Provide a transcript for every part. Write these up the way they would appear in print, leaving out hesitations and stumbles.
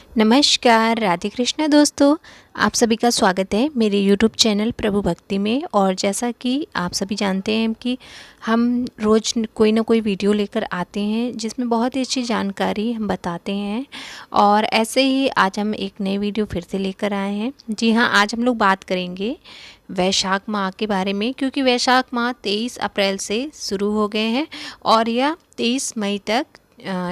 नमस्कार, राधे कृष्णा दोस्तों। आप सभी का स्वागत है मेरे YouTube चैनल प्रभु भक्ति में। और जैसा कि आप सभी जानते हैं कि हम रोज़ कोई ना कोई वीडियो लेकर आते हैं जिसमें बहुत ही अच्छी जानकारी हम बताते हैं। और ऐसे ही आज हम एक नई वीडियो फिर से लेकर आए हैं। जी हाँ, आज हम लोग बात करेंगे वैशाख माह के बारे में, क्योंकि वैशाख माह 23 अप्रैल से शुरू हो गए हैं और यह 23 मई तक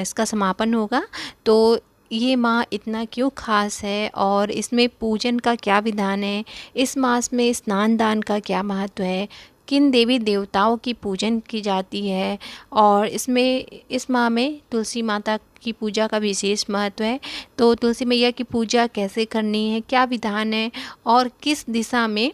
इसका समापन होगा। तो ये माह इतना क्यों ख़ास है और इसमें पूजन का क्या विधान है, इस मास में स्नान दान का क्या महत्व है, किन देवी देवताओं की पूजन की जाती है, और इस माह में तुलसी माता की पूजा का विशेष महत्व है। तो तुलसी मैया की पूजा कैसे करनी है, क्या विधान है और किस दिशा में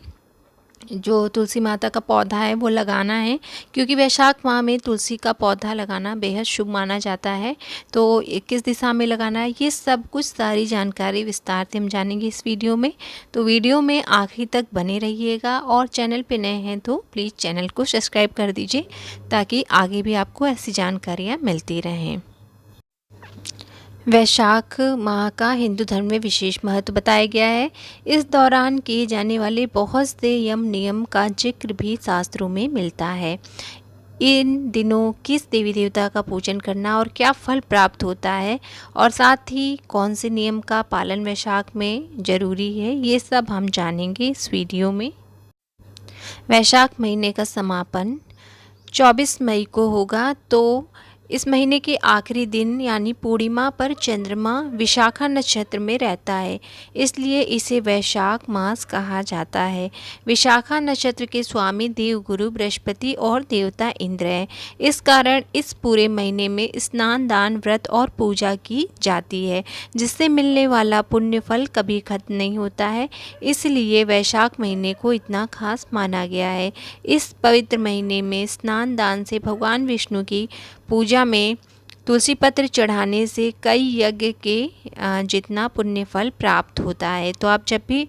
जो तुलसी माता का पौधा है वो लगाना है, क्योंकि वैशाख माह में तुलसी का पौधा लगाना बेहद शुभ माना जाता है। तो किस दिशा में लगाना है, ये सब कुछ सारी जानकारी विस्तार से हम जानेंगे इस वीडियो में। तो वीडियो में आखिर तक बने रहिएगा और चैनल पे नए हैं तो प्लीज़ चैनल को सब्सक्राइब कर दीजिए, ताकि आगे भी आपको ऐसी जानकारियाँ मिलती रहें। वैशाख माह का हिंदू धर्म में विशेष महत्व बताया गया है। इस दौरान किए जाने वाले बहुत से यम नियम का जिक्र भी शास्त्रों में मिलता है। इन दिनों किस देवी देवता का पूजन करना और क्या फल प्राप्त होता है, और साथ ही कौन से नियम का पालन वैशाख में जरूरी है, ये सब हम जानेंगे इस वीडियो में। वैशाख महीने का समापन 24 मई को होगा। तो इस महीने के आखिरी दिन यानी पूर्णिमा पर चंद्रमा विशाखा नक्षत्र में रहता है, इसलिए इसे वैशाख मास कहा जाता है। विशाखा नक्षत्र के स्वामी देवगुरु बृहस्पति और देवता इंद्र हैं। इस कारण इस पूरे महीने में स्नान दान व्रत और पूजा की जाती है, जिससे मिलने वाला पुण्य फल कभी खत्म नहीं होता है। इसलिए वैशाख महीने को इतना खास माना गया है। इस पवित्र महीने में स्नान दान से भगवान विष्णु की पूजा में तुलसी पत्र चढ़ाने से कई यज्ञ के जितना पुण्य फल प्राप्त होता है। तो आप जब भी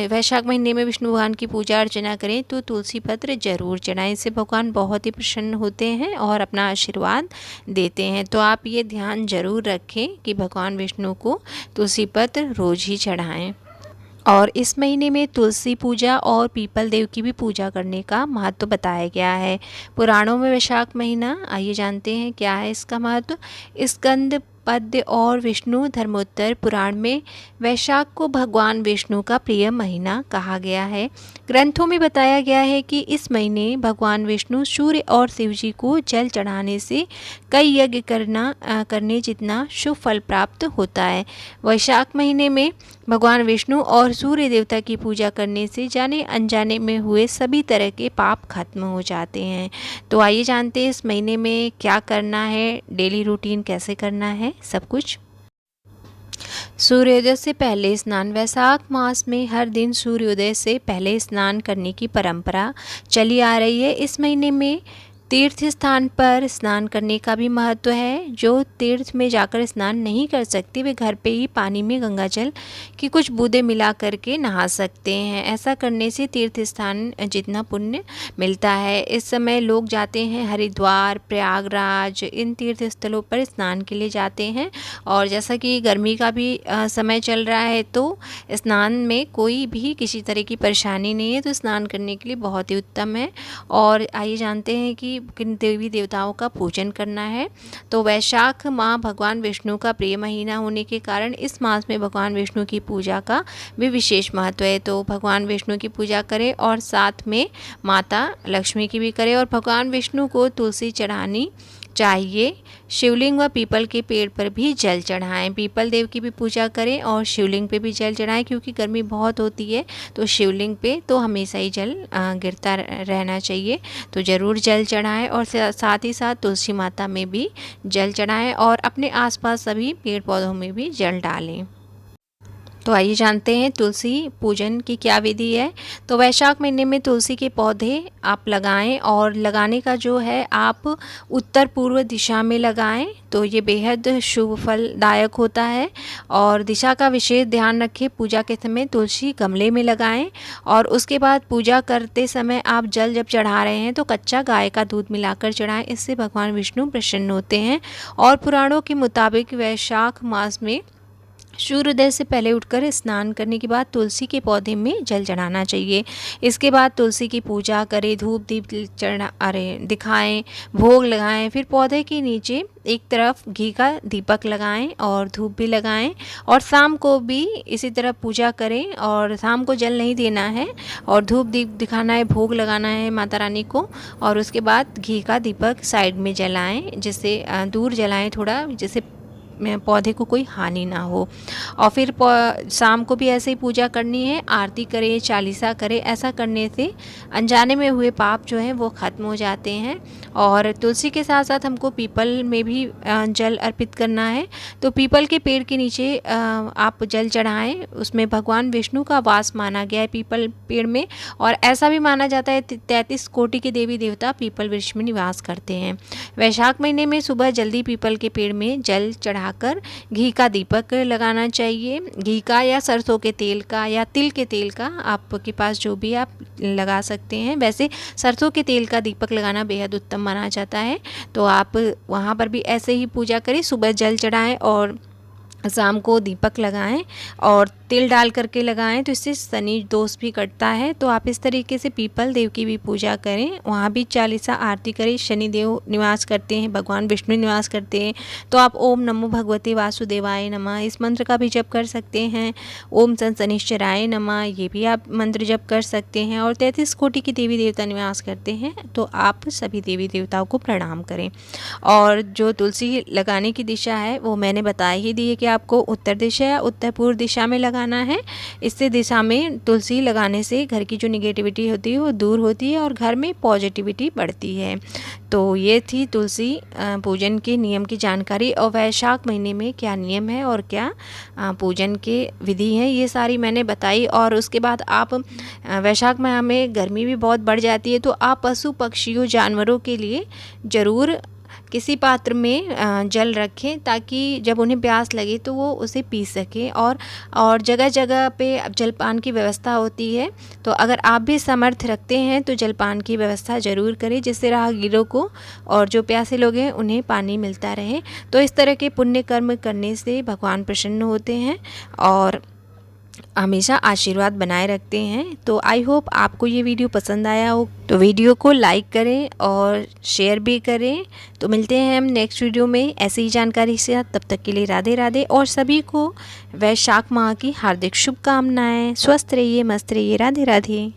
वैशाख महीने में विष्णु भगवान की पूजा अर्चना करें तो तुलसी पत्र जरूर चढ़ाएं। इससे भगवान बहुत ही प्रसन्न होते हैं और अपना आशीर्वाद देते हैं। तो आप ये ध्यान जरूर रखें कि भगवान विष्णु को तुलसी पत्र रोज़ ही चढ़ाएँ। और इस महीने में तुलसी पूजा और पीपल देव की भी पूजा करने का महत्व बताया गया है पुराणों में। वैशाख महीना, आइए जानते हैं क्या है इसका महत्व। स्कंद पद्य और विष्णु धर्मोत्तर पुराण में वैशाख को भगवान विष्णु का प्रिय महीना कहा गया है। ग्रंथों में बताया गया है कि इस महीने भगवान विष्णु सूर्य और शिव जी को जल चढ़ाने से कई यज्ञ करने जितना शुभ फल प्राप्त होता है। वैशाख महीने में भगवान विष्णु और सूर्य देवता की पूजा करने से जाने अनजाने में हुए सभी तरह के पाप खत्म हो जाते हैं। तो आइए जानते हैं इस महीने में क्या करना है, डेली रूटीन कैसे करना है, सब कुछ। सूर्योदय से पहले स्नान। वैशाख मास में हर दिन सूर्योदय से पहले स्नान करने की परंपरा चली आ रही है। इस महीने में तीर्थ स्थान पर स्नान करने का भी महत्व है। जो तीर्थ में जाकर स्नान नहीं कर सकते वे घर पे ही पानी में गंगा जल की कुछ बूंदें मिला करके नहा सकते हैं। ऐसा करने से तीर्थ स्थान जितना पुण्य मिलता है। इस समय लोग जाते हैं हरिद्वार, प्रयागराज, इन तीर्थ स्थलों पर स्नान के लिए जाते हैं। और जैसा कि गर्मी का भी समय चल रहा है तो स्नान में कोई भी किसी तरह की परेशानी नहीं है, तो स्नान करने के लिए बहुत ही उत्तम है। और आइए जानते हैं कि किन देवी देवताओं का पूजन करना है। तो वैशाख माह भगवान विष्णु का प्रिय महीना होने के कारण इस मास में भगवान विष्णु की पूजा का भी विशेष महत्व है। तो भगवान विष्णु की पूजा करें और साथ में माता लक्ष्मी की भी करें। और भगवान विष्णु को तुलसी चढ़ानी चाहिए। शिवलिंग व पीपल के पेड़ पर भी जल चढ़ाएं। पीपल देव की भी पूजा करें और शिवलिंग पे भी जल चढ़ाएं, क्योंकि गर्मी बहुत होती है तो शिवलिंग पे तो हमेशा ही जल गिरता रहना चाहिए। तो ज़रूर जल चढ़ाएं और साथ ही साथ तुलसी माता में भी जल चढ़ाएं और अपने आसपास सभी पेड़ पौधों में भी जल डालें। तो आइए जानते हैं तुलसी पूजन की क्या विधि है। तो वैशाख महीने में तुलसी के पौधे आप लगाएं और लगाने का जो है आप उत्तर पूर्व दिशा में लगाएं, तो ये बेहद शुभ फलदायक होता है। और दिशा का विशेष ध्यान रखें। पूजा के समय तुलसी गमले में लगाएं और उसके बाद पूजा करते समय आप जल जब चढ़ा रहे हैं तो कच्चा गाय का दूध मिलाकर चढ़ाएं। इससे भगवान विष्णु प्रसन्न होते हैं। और पुराणों के मुताबिक वैशाख मास में सूर्योदय से पहले उठकर स्नान करने के बाद तुलसी के पौधे में जल चढ़ाना चाहिए। इसके बाद तुलसी की पूजा करें, धूप दीप दिखाएं, भोग लगाएं, फिर पौधे के नीचे एक तरफ घी का दीपक लगाएं और धूप भी लगाएं, और शाम को भी इसी तरह पूजा करें। और शाम को जल नहीं देना है और धूप दीप दिखाना है, भोग लगाना है माता रानी को, और उसके बाद घी का दीपक साइड में जलाएं, जिससे दूर जलाएं थोड़ा, जिससे पौधे को कोई हानि ना हो। और फिर शाम को भी ऐसे ही पूजा करनी है, आरती करें, चालीसा करें। ऐसा करने से अनजाने में हुए पाप जो हैं वो ख़त्म हो जाते हैं। और तुलसी के साथ साथ हमको पीपल में भी जल अर्पित करना है। तो पीपल के पेड़ के नीचे आप जल चढ़ाएं, उसमें भगवान विष्णु का वास माना गया है पीपल पेड़ में, और ऐसा भी माना जाता है 33 कोटि के देवी देवता पीपल वृक्ष में निवास करते हैं। वैशाख महीने में सुबह जल्दी पीपल के पेड़ में जल चढ़ाकर घी का दीपक लगाना चाहिए। घी का या सरसों के तेल का या तिल के तेल का, आपके पास जो भी आप लगा सकते हैं। वैसे सरसों के तेल का दीपक लगाना बेहद उत्तम माना जाता है। तो आप वहाँ पर भी ऐसे ही पूजा करें, सुबह जल चढ़ाएं और शाम को दीपक लगाएं और तिल डाल करके लगाएं, तो इससे शनि दोष भी कटता है। तो आप इस तरीके से पीपल देव की भी पूजा करें, वहाँ भी चालीसा आरती करें। शनि देव निवास करते हैं, भगवान विष्णु निवास करते हैं। तो आप ओम नमो भगवते वासुदेवाय नमः इस मंत्र का भी जप कर सकते हैं। ओम सन शनिश्चराय नमः ये भी आप मंत्र जप कर सकते हैं। और 33 कोटि की देवी देवता निवास करते हैं, तो आप सभी देवी देवताओं को प्रणाम करें। और जो तुलसी लगाने की दिशा है वो मैंने बता ही दी है कि आपको उत्तर दिशा या उत्तर पूर्व दिशा में लगाना है। इससे दिशा में तुलसी लगाने से घर की जो निगेटिविटी होती है वो दूर होती है और घर में पॉजिटिविटी बढ़ती है। तो ये थी तुलसी पूजन के नियम की जानकारी, और वैशाख महीने में क्या नियम है और क्या पूजन के विधि हैं ये सारी मैंने बताई। और उसके बाद आप वैशाख माह में गर्मी भी बहुत बढ़ जाती है, तो आप पशु पक्षियों जानवरों के लिए ज़रूर किसी पात्र में जल रखें, ताकि जब उन्हें प्यास लगे तो वो उसे पी सकें। और जगह जगह पे जलपान की व्यवस्था होती है, तो अगर आप भी समर्थ रखते हैं तो जलपान की व्यवस्था ज़रूर करें, जिससे राहगीरों को और जो प्यासे लोग हैं उन्हें पानी मिलता रहे। तो इस तरह के पुण्य कर्म करने से भगवान प्रसन्न होते हैं और हमेशा आशीर्वाद बनाए रखते हैं। तो आई होप आपको ये वीडियो पसंद आया हो, तो वीडियो को लाइक करें और शेयर भी करें। तो मिलते हैं हम नेक्स्ट वीडियो में ऐसी ही जानकारी से। तब तक के लिए राधे राधे, और सभी को वैशाख माह की हार्दिक शुभकामनाएं। स्वस्थ रहिए, मस्त रहिए, राधे राधे।